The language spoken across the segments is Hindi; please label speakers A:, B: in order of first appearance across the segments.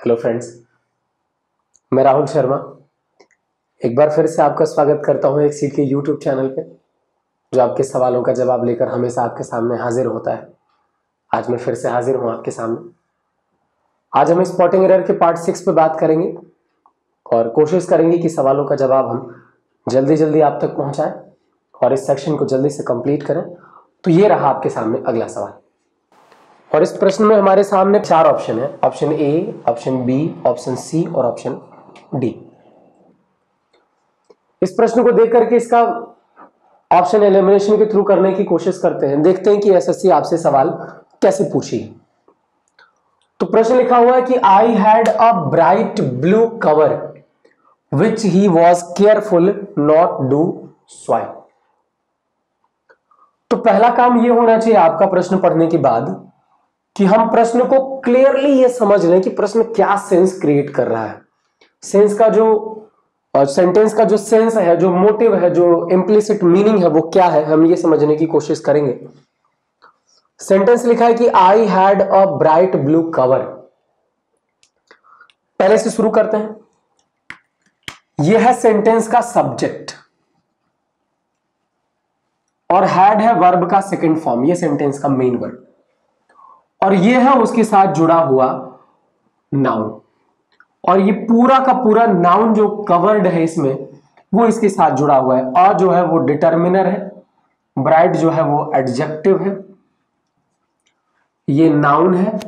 A: हेलो फ्रेंड्स, मैं राहुल शर्मा एक बार फिर से आपका स्वागत करता हूं एक सीट के यूट्यूब चैनल पे, जो आपके सवालों का जवाब लेकर हमेशा आपके सामने हाजिर होता है। आज मैं फिर से हाजिर हूं आपके सामने। आज हम स्पॉटिंग एरर के पार्ट 6 पे बात करेंगे और कोशिश करेंगे कि सवालों का जवाब हम जल्दी जल्दी आप तक पहुंचाएं और इस सेक्शन को जल्दी से कंप्लीट करें। तो ये रहा आपके सामने अगला सवाल, और इस प्रश्न में हमारे सामने 4 ऑप्शन है। Option A, option B, option C और ऑप्शन डी। इस प्रश्न को देख करके इसका ऑप्शन एलिमिनेशन के थ्रू करने की कोशिश करते हैं। देखते हैं कि एसएससी आपसे सवाल कैसे पूछी। तो प्रश्न लिखा हुआ है कि I had a bright blue cover which he was careful not do swipe. तो पहला काम यह होना चाहिए आपका प्रश्न पढ़ने के बाद कि हम प्रश्न को क्लियरली यह समझ लें कि प्रश्न क्या सेंस क्रिएट कर रहा है। सेंस का जो सेंटेंस का जो सेंस है, जो मोटिव है, जो इंप्लिसिट मीनिंग है, वो क्या है, हम ये समझने की कोशिश करेंगे। सेंटेंस लिखा है कि I had a bright blue cover. पहले से शुरू करते हैं। यह है सेंटेंस का सब्जेक्ट और हैड है वर्ब का सेकंड फॉर्म, यह सेंटेंस का मेन वर्ब, और यह है उसके साथ जुड़ा हुआ नाउन। और ये पूरा का पूरा नाउन जो कवर्ड है इसमें, वो इसके साथ जुड़ा हुआ है। अ जो है वो डिटर्मिनर है, ब्राइट जो है वो एडजेक्टिव है, ये नाउन है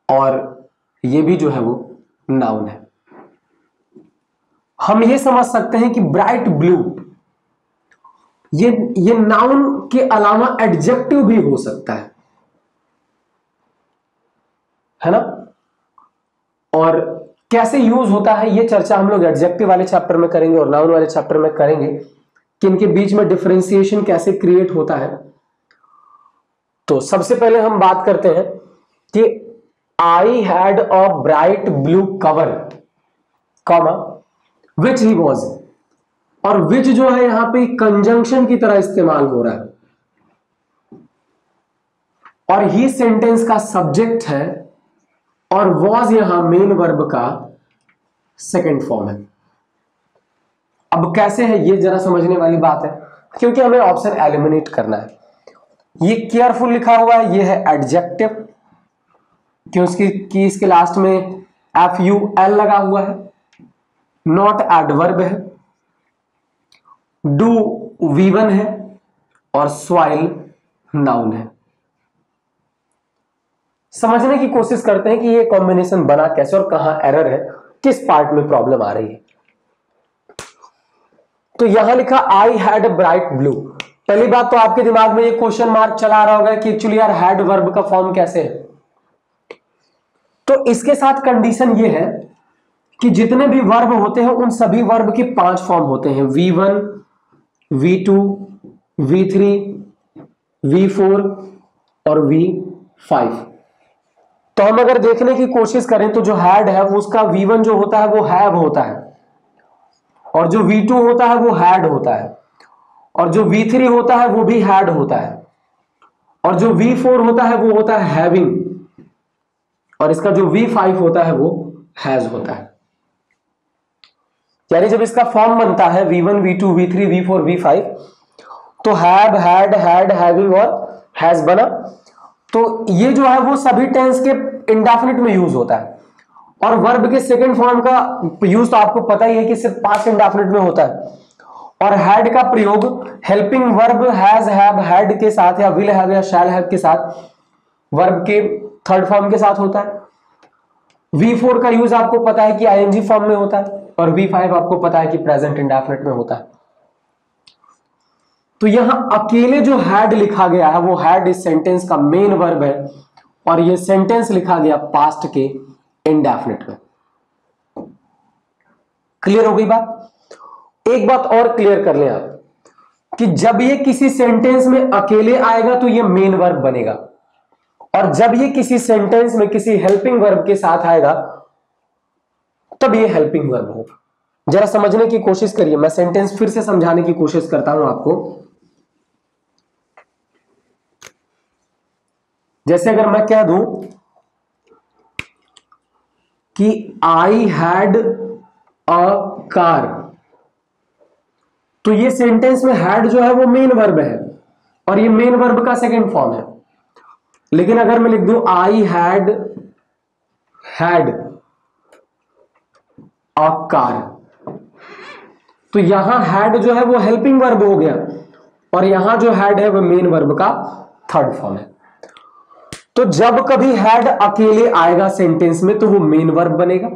A: और ये भी जो है वो नाउन है। हम ये समझ सकते हैं कि ब्राइट ब्लू ये नाउन के अलावा एडजेक्टिव भी हो सकता है ना। और कैसे यूज होता है ये चर्चा हम लोग एडजेक्टिव वाले चैप्टर में करेंगे और नाउन वाले चैप्टर में करेंगे कि इनके बीच में डिफरेंशिएशन कैसे क्रिएट होता है। तो सबसे पहले हम बात करते हैं कि I had a bright blue cover comma which he was, और विच जो है यहां पे कंजंक्शन की तरह इस्तेमाल हो रहा है और ही सेंटेंस का सब्जेक्ट है और वॉज यहां मेन वर्ब का सेकंड फॉर्म है। अब कैसे है ये जरा समझने वाली बात है, क्योंकि हमें ऑप्शन एलिमिनेट करना है। ये केयरफुल लिखा हुआ है, ये है एडजेक्टिव, क्योंकि इसके लास्ट में FUL लगा हुआ है। नॉट एडवर्ब है, डू V1 है और स्वाइल नाउन है। समझने की कोशिश करते हैं कि ये कॉम्बिनेशन बना कैसे और कहां एरर है, किस पार्ट में प्रॉब्लम आ रही है। तो यहां लिखा आई हैड ब्राइट ब्लू। पहली बात तो आपके दिमाग में ये क्वेश्चन मार्क चला रहा होगा कि एक्चुअली यार हैड वर्ब का फॉर्म कैसे है। तो इसके साथ कंडीशन ये है कि जितने भी वर्ब होते हैं उन सभी वर्ब के 5 फॉर्म होते हैं, V1, V2, V3, V4 और V5। तो हम अगर देखने की कोशिश करें तो जो हैड है वो उसका V1 जो होता है वो हैव होता है, और जो V2 होता है वो हैड होता है, और जो V3 होता है वो भी हैड होता है, और जो V4 होता है वो होता है हैविंग, और इसका जो V5 होता है वो हैज होता है। यानी जब इसका फॉर्म बनता है V1, V2, V3, V4, V5, तो हैव, हैड, हैड, हैविंग और हैज बना। तो ये जो है वो सभी टेंस के इंडेफिनिट में यूज होता है, और वर्ब के सेकंड फॉर्म का यूज तो आपको पता ही है कि सिर्फ पास्ट इंडेफिनिट में होता है। और हैड का प्रयोग helping verb has, have, had के साथ या विल हैव या शैल हैव के साथ वर्ब के थर्ड फॉर्म के साथ होता है। V4 का यूज आपको पता है कि ING फॉर्म में होता है, और V5 आपको पता है कि प्रेजेंट इंडेफिनिट में होता है। तो यहां अकेले जो हैड लिखा गया है वो हैड इस सेंटेंस का मेन वर्ब है, और ये सेंटेंस लिखा गया पास्ट के इंडेफिनिट में। क्लियर हो गई बात। एक बात और क्लियर कर लें आप कि जब ये किसी सेंटेंस में अकेले आएगा तो ये मेन वर्ब बनेगा, और जब ये किसी सेंटेंस में किसी हेल्पिंग वर्ब के साथ आएगा तब ये हेल्पिंग वर्ब होगा। जरा समझने की कोशिश करिए, मैं सेंटेंस फिर से समझाने की कोशिश करता हूं आपको। जैसे अगर मैं कह दूं कि आई हैड अ कार, तो ये सेंटेंस में हैड जो है वो मेन वर्ब है और ये मेन वर्ब का सेकंड फॉर्म है। लेकिन अगर मैं लिख दूं आई हैड अ कार, तो यहां हैड जो है वो हेल्पिंग वर्ब हो गया और यहां जो हैड है वो मेन वर्ब का थर्ड फॉर्म है। तो जब कभी हैड अकेले आएगा सेंटेंस में तो वो मेन वर्ब बनेगा,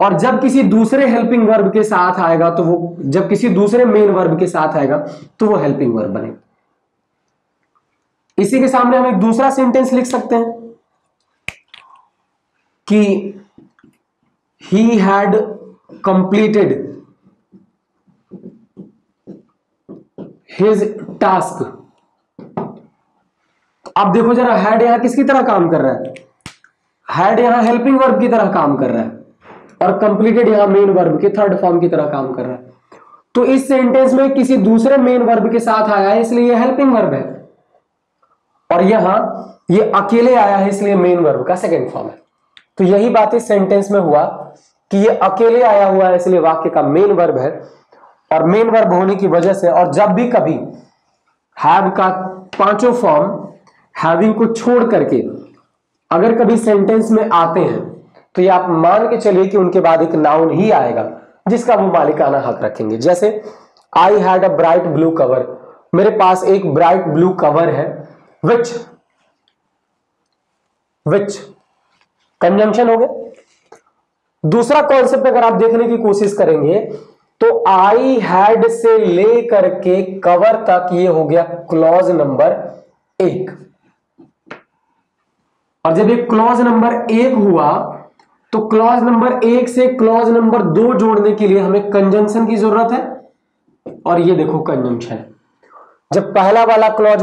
A: और जब किसी दूसरे हेल्पिंग वर्ब के साथ आएगा तो वो, जब किसी दूसरे मेन वर्ब के साथ आएगा तो वो हेल्पिंग वर्ब बनेगा। इसी के सामने हम एक दूसरा सेंटेंस लिख सकते हैं कि he had completed his task. अब देखो जरा, हैड यहां किसकी तरह काम कर रहा है? हैड यहां हेल्पिंग वर्ब की तरह काम कर रहा है और कंप्लीटेड यहां मेन वर्ब के थर्ड फॉर्म की तरह काम कर रहा है। तो इस सेंटेंस में किसी दूसरे मेन वर्ब के साथ आया है इसलिए ये हेल्पिंग वर्ब है, और यहां ये अकेले आया है इसलिए मेन वर्ब का सेकंड फॉर्म है। तो यही बात इस सेंटेंस में हुआ कि ये अकेले आया हुआ है इसलिए वाक्य का मेन वर्ब है, और मेन वर्ब होने की वजह से, और जब भी कभी हैव का पांचों फॉर्म हैविंग को छोड़ करके अगर कभी सेंटेंस में आते हैं तो ये आप मान के चलिए कि उनके बाद एक नाउन ही आएगा जिसका वो मालिकाना हक रखेंगे। जैसे I had a bright blue cover, मेरे पास एक ब्राइट ब्लू कवर है, विच कंजंक्शन हो गया। दूसरा कॉन्सेप्ट अगर आप देखने की कोशिश करेंगे तो आई हैड से लेकर के कवर तक ये हो गया क्लॉज नंबर 1, और जब ये क्लॉज नंबर 1 हुआ तो क्लॉज नंबर 1 से क्लॉज नंबर 2 जोड़ने के लिए हमें कंजंक्शन की जरूरत है, और ये देखो कंजंक्शन है। जब पहला वाला क्लॉज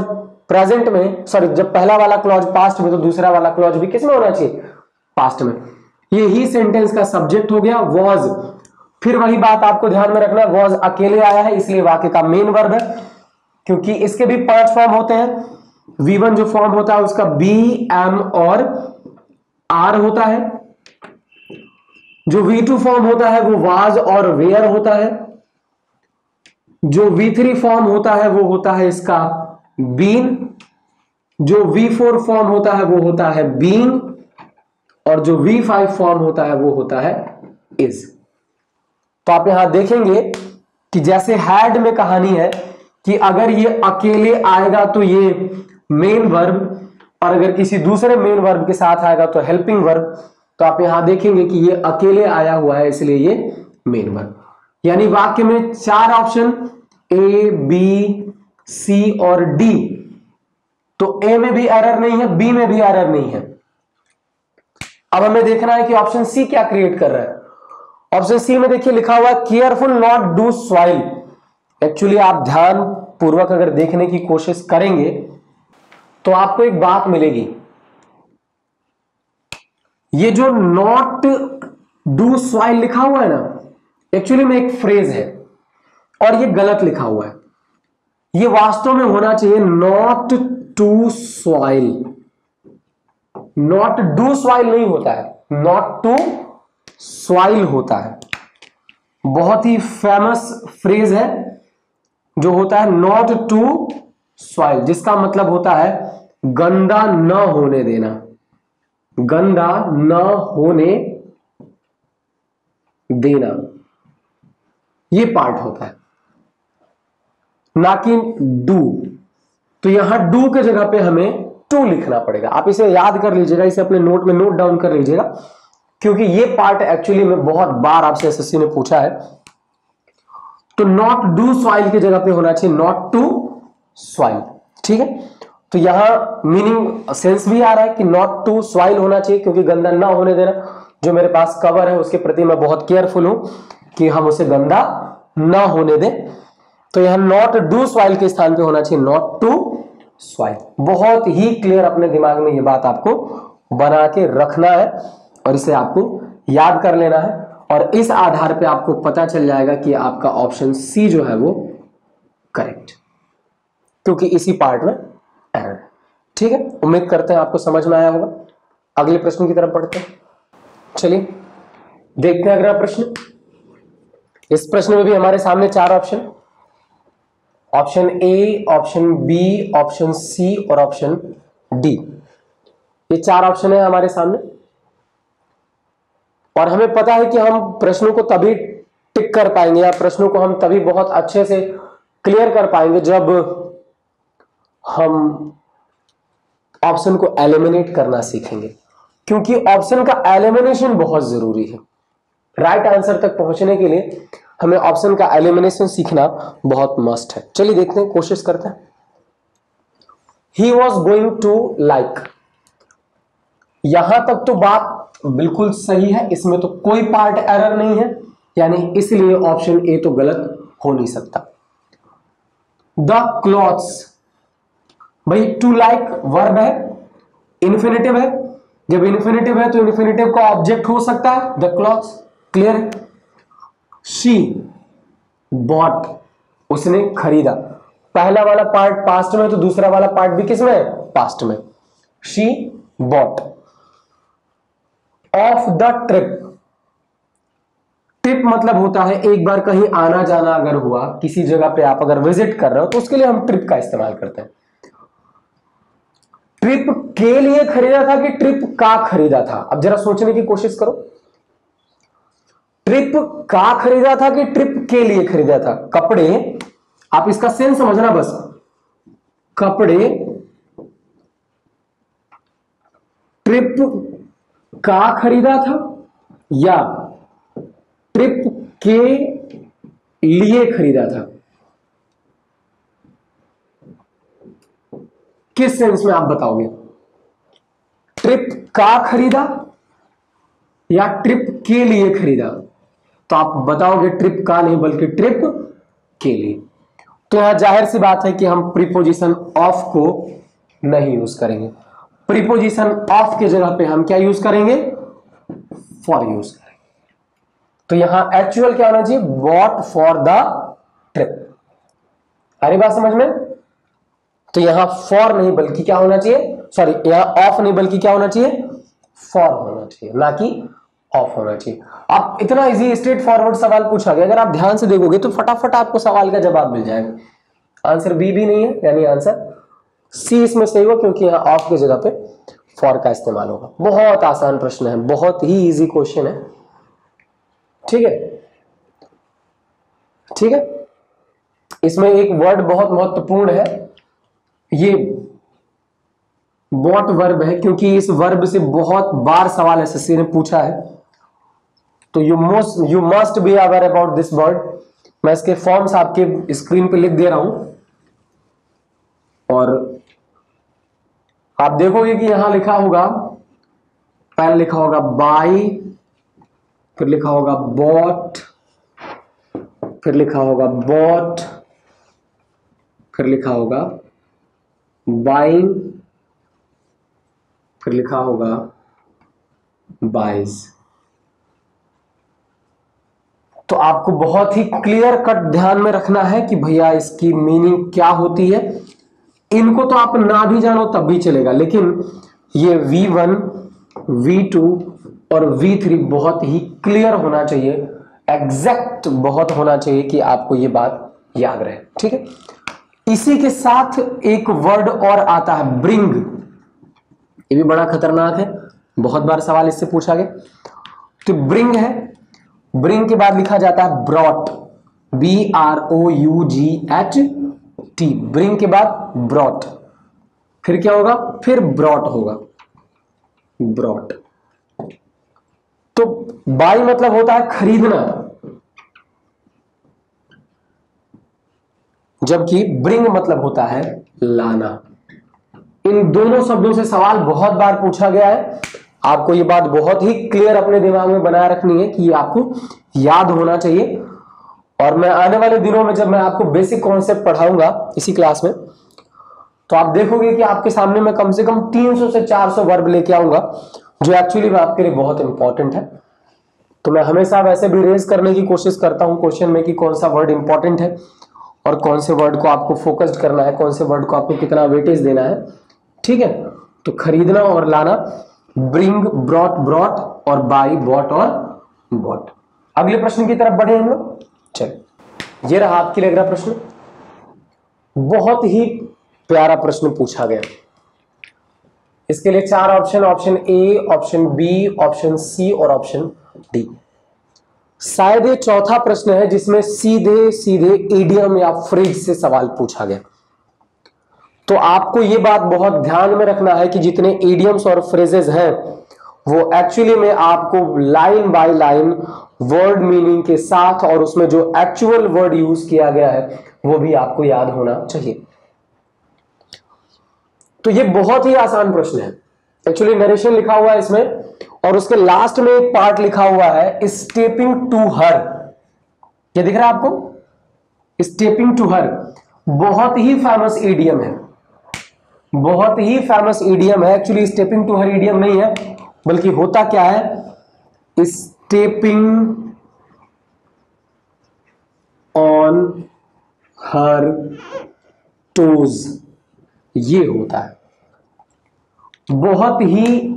A: प्रेजेंट में, सॉरी, जब पहला वाला क्लॉज पास्ट में तो दूसरा वाला क्लॉज भी किस में होना चाहिए? पास्ट में। ये ही सेंटेंस का सब्जेक्ट हो गया वॉज। फिर वही बात आपको ध्यान में रखना, वॉज अकेले आया है इसलिए वाक्य का मेन वर्ब है, क्योंकि इसके भी 5 फॉर्म होते हैं। V1 जो फॉर्म होता है उसका बी, एम और आर होता है। जो V2 फॉर्म होता है वो वाज और वेयर होता है। जो V3 फॉर्म होता है वो होता है इसका बीन। जो V4 फॉर्म होता है वो होता है बीइंग, और जो V5 फॉर्म होता है वो होता है इज। तो आप यहां देखेंगे कि जैसे हैड में कहानी है कि अगर ये अकेले आएगा तो ये मेन वर्ब, और अगर किसी दूसरे मेन वर्ब के साथ आएगा तो हेल्पिंग वर्ब। तो आप यहां देखेंगे कि ये अकेले आया हुआ है इसलिए ये मेन वर्ब। यानी वाक्य में 4 ऑप्शन ए, बी, सी और डी। तो ए में भी एरर नहीं है, बी में भी एरर नहीं है। अब हमें देखना है कि ऑप्शन सी क्या क्रिएट कर रहा है। ऑप्शन सी में देखिए लिखा हुआ है careful not do soil. Actually आप ध्यान पूर्वक अगर देखने की कोशिश करेंगे तो आपको एक बात मिलेगी, ये जो नॉट डू स्वाइल लिखा हुआ है ना, एक्चुअली में एक फ्रेज है और ये गलत लिखा हुआ है। ये वास्तव में होना चाहिए नॉट टू स्वाइल। नॉट डू स्वाइल नहीं होता है, नॉट टू स्वाइल होता है। बहुत ही फेमस फ्रेज है जो होता है नॉट टू स्वाइल, जिसका मतलब होता है गंदा न होने देना, गंदा न होने देना, ये पार्ट होता है, ना कि डू। तो यहां डू के जगह पे हमें टू लिखना पड़ेगा। आप इसे याद कर लीजिएगा, इसे अपने नोट में नोट डाउन कर लीजिएगा, क्योंकि ये पार्ट एक्चुअली में बहुत बार आपसे एसएससी ने पूछा है। तो नॉट डू स्वाइल की जगह पे होना चाहिए नॉट टू स्वाइल। ठीक है, तो यहां मीनिंग सेंस भी आ रहा है कि नॉट टू स्वाइल होना चाहिए, क्योंकि गंदा ना होने देना। जो मेरे पास कवर है उसके प्रति मैं बहुत केयरफुल हूं कि हम उसे गंदा ना होने दें। तो यहां नॉट डू स्वाइल के स्थान पे होना चाहिए नॉट टू स्वाइल। बहुत ही क्लियर अपने दिमाग में ये बात आपको बना के रखना है और इसे आपको याद कर लेना है, और इस आधार पे आपको पता चल जाएगा कि आपका ऑप्शन सी जो है वो करेक्ट, क्योंकि इसी पार्ट में एरर है। ठीक है, उम्मीद करते हैं आपको समझ में आया होगा। अगले प्रश्न की तरफ बढ़ते हैं। चलिए देखते हैं अगला प्रश्न। इस प्रश्न में भी हमारे सामने 4 option, option A, option B, option C और ऑप्शन डी, ये 4 ऑप्शन है हमारे सामने। और हमें पता है कि हम प्रश्नों को तभी टिक कर पाएंगे या प्रश्नों को हम तभी बहुत अच्छे से क्लियर कर पाएंगे जब हम ऑप्शन को एलिमिनेट करना सीखेंगे, क्योंकि ऑप्शन का एलिमिनेशन बहुत जरूरी है। राइट आंसर तक पहुंचने के लिए हमें ऑप्शन का एलिमिनेशन सीखना बहुत मस्ट है। चलिए देखते हैं, कोशिश करते हैं। He was going to like, यहां तक तो बात बिल्कुल सही है, इसमें तो कोई पार्ट एरर नहीं है, यानी इसलिए ऑप्शन ए तो गलत हो नहीं सकता। द क्लॉथ्स, भाई टू लाइक वर्ब है, इन्फिनेटिव है, जब इन्फिनेटिव है तो इन्फिनेटिव का ऑब्जेक्ट हो सकता है द क्लॉथ्स, क्लियर है। शी बॉट, उसने खरीदा, पहला वाला पार्ट पास्ट में तो दूसरा वाला पार्ट भी किसमें है, पास्ट में। She bought. Of the trip, trip मतलब होता है एक बार कहीं आना जाना अगर हुआ, किसी जगह पे आप अगर विजिट कर रहे हो तो उसके लिए हम ट्रिप का इस्तेमाल करते हैं। ट्रिप के लिए खरीदा था कि ट्रिप का खरीदा था, अब जरा सोचने की कोशिश करो। ट्रिप का खरीदा था कि ट्रिप के लिए खरीदा था। कपड़े, आप इसका सेंस समझना बस, कपड़े ट्रिप का खरीदा था या ट्रिप के लिए खरीदा था, किस सेंस में आप बताओगे? ट्रिप का खरीदा या ट्रिप के लिए खरीदा? तो आप बताओगे ट्रिप का नहीं बल्कि ट्रिप के लिए। तो यहां जाहिर सी बात है कि हम प्रीपोजिशन ऑफ को नहीं यूज करेंगे। प्रीपोजिशन ऑफ के जगह पे हम क्या यूज करेंगे? फॉर यूज करेंगे। तो यहां एक्चुअल क्या होना चाहिए? Bought for the trip. अरे बात समझ में? तो यहां फॉर नहीं बल्कि क्या होना चाहिए, सॉरी यहां ऑफ नहीं बल्कि क्या होना चाहिए? फॉर होना चाहिए, ना कि ऑफ होना चाहिए। आप इतना इजी स्ट्रेट फॉरवर्ड सवाल पूछा गया, अगर आप ध्यान से देखोगे तो फटाफट आपको सवाल का जवाब मिल जाएगा। आंसर बी भी नहीं है, यानी आंसर सी इसमें सही होगा, क्योंकि यहां ऑफ की जगह पे फॉर का इस्तेमाल होगा। बहुत आसान प्रश्न है, बहुत ही इजी क्वेश्चन है। ठीक है, ठीक है। इसमें एक वर्ड बहुत महत्वपूर्ण है, ये बॉट वर्ब है, क्योंकि इस वर्ब से बहुत बार सवाल एसएससी ने पूछा है। तो you must be aware about this word. मैं इसके फॉर्म्स आपके स्क्रीन पे लिख दे रहा हूं और आप देखोगे कि यहां लिखा होगा, पहले लिखा होगा बाई, फिर लिखा होगा बॉट, फिर लिखा होगा बॉट, फिर लिखा होगा बाइंग, फिर लिखा होगा बाइज। तो आपको बहुत ही क्लियर कट ध्यान में रखना है कि भैया इसकी मीनिंग क्या होती है। इनको तो आप ना भी जानो तब भी चलेगा, लेकिन ये V1, V2 और V3 बहुत ही क्लियर होना चाहिए, एग्जैक्ट बहुत होना चाहिए कि आपको ये बात याद रहे। ठीक है, इसी के साथ एक वर्ड और आता है ब्रिंग। ये भी बड़ा खतरनाक है, बहुत बार सवाल इससे पूछा गया। तो ब्रिंग है, ब्रिंग के बाद लिखा जाता है ब्रॉट, BROUGHT। ब्रिंग के बाद ब्रॉट, फिर क्या होगा? फिर ब्रॉट होगा, ब्रॉट। तो बाई मतलब होता है खरीदना, जबकि ब्रिंग मतलब होता है लाना। इन दोनों शब्दों से सवाल बहुत बार पूछा गया है। आपको ये बात बहुत ही क्लियर अपने दिमाग में बनाए रखनी है कि ये आपको याद होना चाहिए। और मैं आने वाले दिनों में जब मैं आपको बेसिक कॉन्सेप्ट पढ़ाऊंगा इसी क्लास में, तो आप देखोगे कि आपके सामने मैं कम से कम 300 से 400 वर्ब लेके आऊंगा, जो एक्चुअली में आपके लिए बहुत इंपॉर्टेंट है। तो मैं हमेशा वैसे भी रेज करने की कोशिश करता हूं क्वेश्चन में कि कौन सा वर्ड इंपॉर्टेंट है और कौन से वर्ड को आपको फोकस्ड करना है, कौन से वर्ड को आपको कितना वेटेज देना है। ठीक है, तो खरीदना और लाना ब्रिंग, ब्रॉट, ब्रॉट, और बाई, बॉट और बॉट। अगले प्रश्न की तरफ बढ़े हम लोग। चलिए, ये रहा आपके लिए अगला प्रश्न। बहुत ही प्यारा प्रश्न पूछा गया। इसके लिए 4 option, option A, option B, option C और ऑप्शन डी। शायद ये चौथा प्रश्न है जिसमें सीधे सीधे इडियम या फ्रेज से सवाल पूछा गया। तो आपको ये बात बहुत ध्यान में रखना है कि जितने इडियम्स और फ्रेजेस हैं वो एक्चुअली में आपको line by line word meaning के साथ और उसमें जो एक्चुअल वर्ड यूज किया गया है वो भी आपको याद होना चाहिए। तो ये बहुत ही आसान प्रश्न है। एक्चुअली नरेशन लिखा हुआ है इसमें और उसके लास्ट में एक पार्ट लिखा हुआ है स्टेपिंग टू हर। ये दिख रहा है आपको? स्टेपिंग टू हर बहुत ही फेमस इडियम है, बहुत ही फेमस इडियम है। Actually stepping to her idiom नहीं है, बल्कि होता क्या है, स्टेपिंग ऑन हर टोज, ये होता है। बहुत ही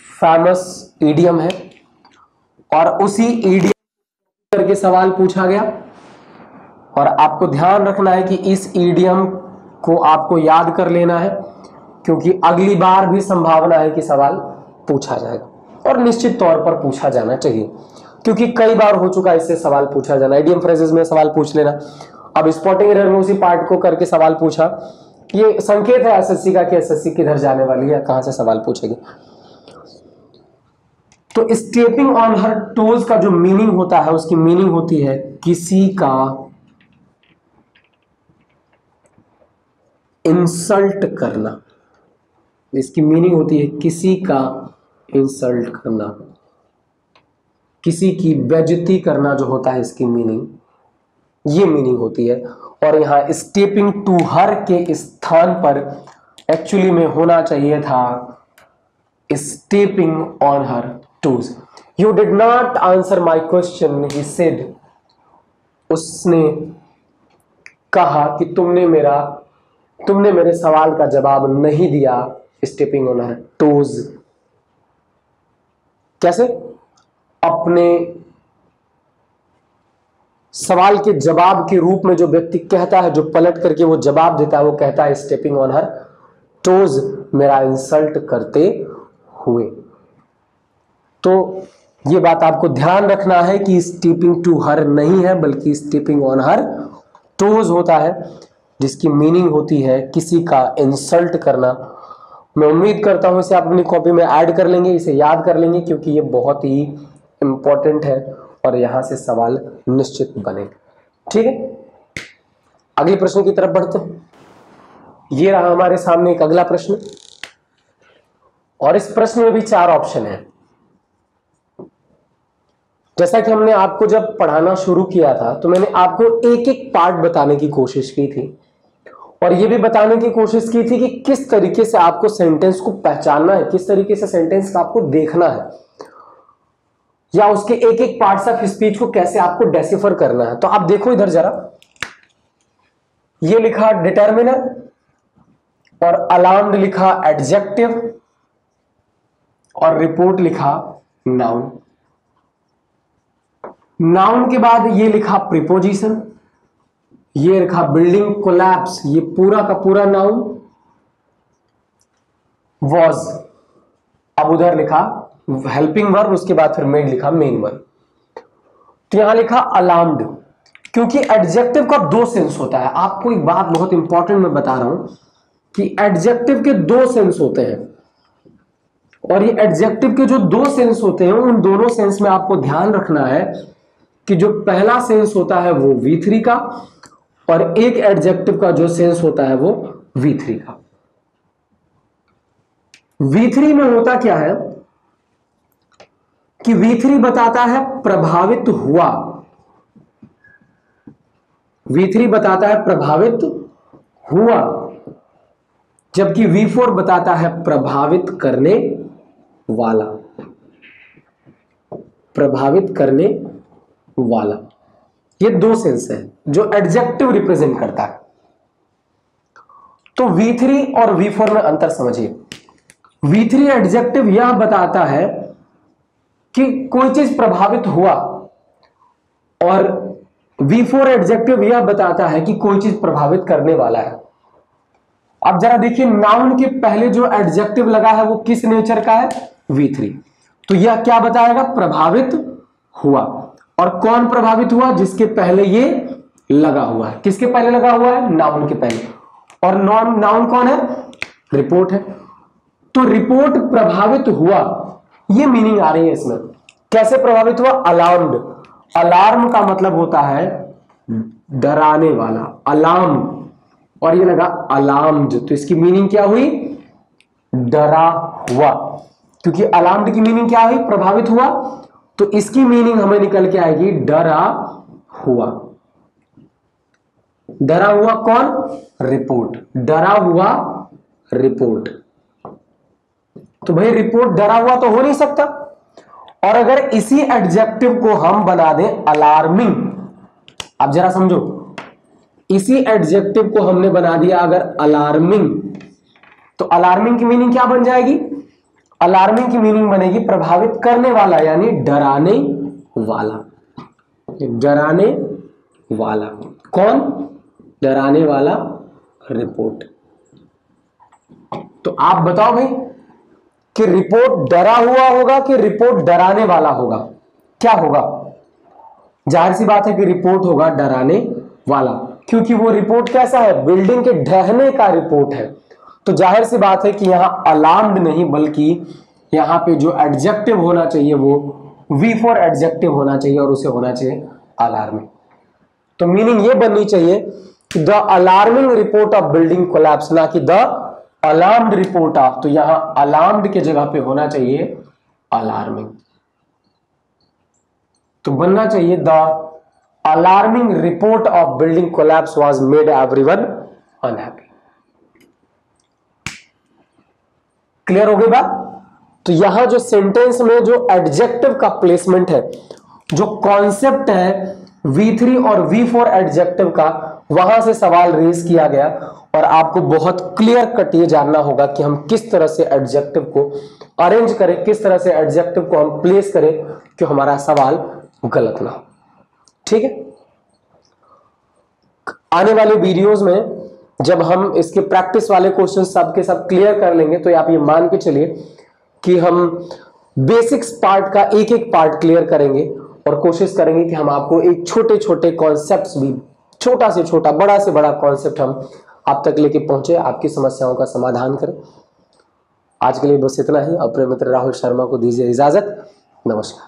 A: फेमस इडियम है और उसी इडियम करके सवाल पूछा गया। और आपको ध्यान रखना है कि इस इडियम को आपको याद कर लेना है, क्योंकि अगली बार भी संभावना है कि सवाल पूछा जाएगा और निश्चित तौर पर पूछा जाना चाहिए, क्योंकि कई बार हो चुका है इससे सवाल पूछा जाना। इडियम फ्रेजेस में सवाल पूछ लेना, अब स्पॉटिंग एरर में उसी पार्ट को करके सवाल पूछा, ये संकेत है एसएससी का कि एसएससी किधर जाने वाली है, कहां से सवाल पूछेगी। तो स्टेपिंग ऑन हर टोज का जो मीनिंग होता है, उसकी मीनिंग होती है किसी का इंसल्ट करना। इसकी मीनिंग होती है किसी का इंसल्ट करना, किसी की बेइज्जती करना जो होता है, इसकी मीनिंग, ये मीनिंग होती है। और यहां स्टेपिंग टू हर के स्थान पर एक्चुअली में होना चाहिए था stepping on her toes. You did not answer my question, he said, उसने कहा कि तुमने मेरे सवाल का जवाब नहीं दिया। स्टेपिंग ऑन हर टोज कैसे? अपने सवाल के जवाब के रूप में जो व्यक्ति कहता है, जो पलट करके वो जवाब देता है, वो कहता है स्टेपिंग ऑन हर टोज, मेरा इंसल्ट करते हुए। तो ये बात आपको ध्यान रखना है कि स्टेपिंग टू हर नहीं है, बल्कि स्टेपिंग ऑन हर टोज होता है, जिसकी मीनिंग होती है किसी का इंसल्ट करना। मैं उम्मीद करता हूं इसे आप अपनी कॉपी में ऐड कर लेंगे, इसे याद कर लेंगे, क्योंकि ये बहुत ही इंपॉर्टेंट है और यहां से सवाल निश्चित बनेगा। ठीक है, अगले प्रश्न की तरफ बढ़ते हैं। ये रहा हमारे सामने एक अगला प्रश्न और इस प्रश्न में भी 4 ऑप्शन है। जैसा कि हमने आपको जब पढ़ाना शुरू किया था तो मैंने आपको एक एक पार्ट बताने की कोशिश की थी और यह भी बताने की कोशिश की थी कि किस तरीके से आपको सेंटेंस को पहचानना है, किस तरीके से सेंटेंस का आपको देखना है, या उसके एक एक पार्ट्स ऑफ स्पीच को कैसे आपको डेसिफर करना है। तो आप देखो इधर जरा, ये लिखा डिटर्मिनर और अलार्म्ड लिखा एडजेक्टिव और रिपोर्ट लिखा नाउन। नाउन के बाद ये लिखा प्रीपोजिशन, ये लिखा बिल्डिंग कोलैप्स, ये पूरा का पूरा नाउन। वॉज, अब उधर लिखा हेल्पिंग वर्ब, उसके बाद फिर मेड लिखा मेन वर्ब। तो यहां लिखा अलार्म्ड, क्योंकि एडजेक्टिव का 2 सेंस होता है। आपको एक बात बहुत इंपॉर्टेंट मैं बता रहा हूं कि एडजेक्टिव के 2 सेंस होते हैं और ये एडजेक्टिव के जो 2 सेंस होते हैं उन दोनों सेंस में आपको ध्यान रखना है कि जो पहला सेंस होता है वो V3 का और एक एडजेक्टिव का जो सेंस होता है वो V3 का। V3 में होता क्या है कि V3 बताता है प्रभावित हुआ, V3 बताता है प्रभावित हुआ, जबकि V4 बताता है प्रभावित करने वाला, प्रभावित करने वाला। ये 2 सेंस है जो एडजेक्टिव रिप्रेजेंट करता है। तो V3 और V4 में अंतर समझिए। V3 एडजेक्टिव यह बताता है कि कोई चीज प्रभावित हुआ, और V4 एडजेक्टिव यह बताता है कि कोई चीज प्रभावित करने वाला है। अब जरा देखिए, नाउन के पहले जो एडजेक्टिव लगा है वो किस नेचर का है? V3। तो यह क्या बताएगा? प्रभावित हुआ। और कौन प्रभावित हुआ? जिसके पहले ये लगा हुआ है। किसके पहले लगा हुआ है? नाउन के पहले। और नाउन कौन है? रिपोर्ट है। तो रिपोर्ट प्रभावित हुआ, ये मीनिंग आ रही है इसमें। कैसे प्रभावित हुआ? अलार्म्ड। अलार्म का मतलब होता है डराने वाला, अलार्म, और ये लगा अलार्म्ड, तो इसकी मीनिंग क्या हुई? डरा हुआ। क्योंकि अलार्म्ड की मीनिंग क्या हुई? प्रभावित हुआ, तो इसकी मीनिंग हमें निकल के आएगी डरा हुआ। डरा हुआ कौन? रिपोर्ट। डरा हुआ रिपोर्ट। तो भाई रिपोर्ट डरा हुआ तो हो नहीं सकता। और अगर इसी एडजेक्टिव को हम बना दें अलार्मिंग, अब जरा समझो, इसी एडजेक्टिव को हमने बना दिया अगर अलार्मिंग, तो अलार्मिंग की मीनिंग क्या बन जाएगी? अलार्मिंग की मीनिंग बनेगी प्रभावित करने वाला, यानी डराने वाला। डराने वाला कौन? डराने वाला रिपोर्ट। तो आप बताओ भाई कि रिपोर्ट डरा हुआ होगा कि रिपोर्ट डराने वाला होगा? क्या होगा? जाहिर सी बात है कि रिपोर्ट होगा डराने वाला, क्योंकि वो रिपोर्ट कैसा है? बिल्डिंग के ढहने का रिपोर्ट है। तो जाहिर सी बात है कि यहां अलार्म्ड नहीं, बल्कि यहां पे जो एडजेक्टिव होना चाहिए वो V4 एडजेक्टिव होना चाहिए, और उसे होना चाहिए अलार्मिंग। तो मीनिंग ये बननी चाहिए the alarming report of building collapse, ना कि द अलार्म्ड रिपोर्ट ऑफ। तो यहां अलार्म्ड के जगह पे होना चाहिए अलार्मिंग। तो बनना चाहिए the alarming report of building collapse was made everyone unhappy. Clear हो गई बात? तो यहां जो सेंटेंस में जो एडजेक्टिव का प्लेसमेंट है, जो कॉन्सेप्ट है V3 और V4 एडजेक्टिव का, वहां से सवाल रेज किया गया। और आपको बहुत क्लियर कट ये जानना होगा कि हम किस तरह से एडजेक्टिव को अरेंज करें, किस तरह से एडजेक्टिव को हम प्लेस करें कि हमारा सवाल गलत ना हो। ठीक है? आने वाले वीडियोस में जब हम इसके प्रैक्टिस वाले क्वेश्चन सब के सब क्लियर कर लेंगे, तो आप ये मान के चलिए कि हम बेसिक्स पार्ट का एक एक पार्ट क्लियर करेंगे, और कोशिश करेंगे कि हम आपको एक छोटे छोटे कॉन्सेप्ट्स भी, छोटा से छोटा, बड़ा से बड़ा कॉन्सेप्ट हम आप तक लेके पहुंचे, आपकी समस्याओं का समाधान करें। आज के लिए बस इतना ही। अपने मित्र राहुल शर्मा को दीजिए इजाजत। नमस्कार।